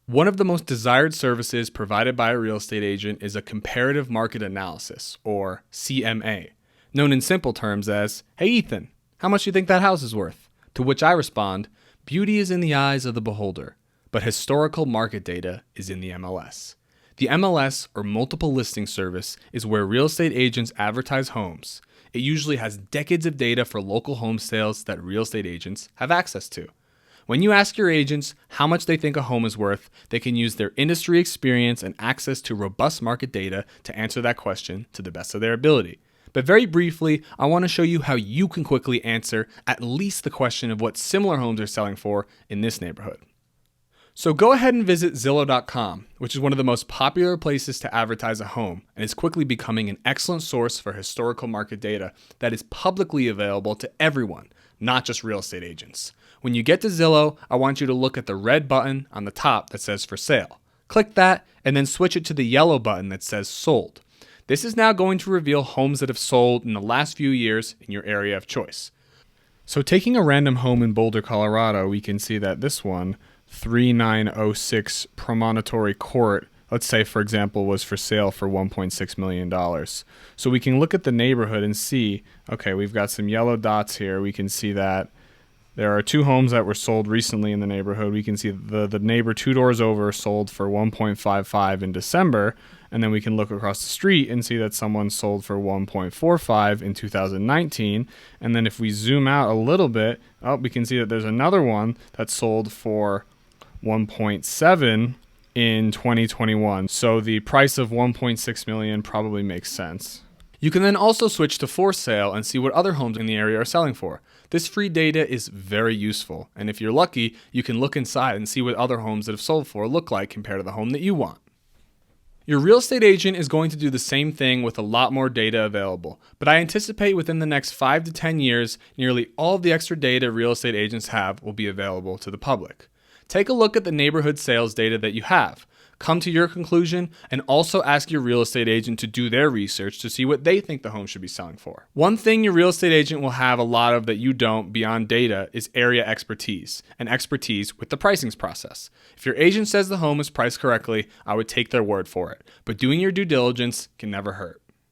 One of the most desired services provided by a real estate agent is a Comparative Market Analysis, or CMA, known in simple terms as, "Hey Ethan, how much do you think that house is worth?" To which I respond, "Beauty is in the eyes of the beholder, but historical market data is in the MLS." The MLS, or Multiple Listing Service, is where real estate agents advertise homes. It usually has decades of data for local home sales that real estate agents have access to. When you ask your agents how much they think a home is worth, they can use their industry experience and access to robust market data to answer that question to the best of their ability. But very briefly, I want to show you how you can quickly answer at least the question of what similar homes are selling for in this neighborhood. So go ahead and visit Zillow.com, which is one of the most popular places to advertise a home and is quickly becoming an excellent source for historical market data that is publicly available to everyone, not just real estate agents. When you get to Zillow, I want you to look at the red button on the top that says for sale. Click that and then switch it to the yellow button that says sold. This is now going to reveal homes that have sold in the last few years in your area of choice. So taking a random home in Boulder, Colorado, we can see that this one, 3906 Promontory Court, let's say, for example, was for sale for $1.6 million. So we can look at the neighborhood and see, okay, we've got some yellow dots here. We can see that there are two homes that were sold recently in the neighborhood. We can see the neighbor two doors over sold for $1.55 in December. And then we can look across the street and see that someone sold for $1.45 in 2019. And then if we zoom out a little bit, we can see that there's another one that sold for $1.7 in 2021. So the price of $1.6 million probably makes sense. You can then also switch to for sale and see what other homes in the area are selling for. This free data is very useful, and if you're lucky, you can look inside and see what other homes that have sold for look like compared to the home that you want. Your real estate agent is going to do the same thing with a lot more data available, but I anticipate within the next 5 to 10 years, nearly all of the extra data real estate agents have will be available to the public. Take a look at the neighborhood sales data that you have. Come to your conclusion and also ask your real estate agent to do their research to see what they think the home should be selling for. One thing your real estate agent will have a lot of that you don't beyond data is area expertise and expertise with the pricings process. If your agent says the home is priced correctly, I would take their word for it, but doing your due diligence can never hurt.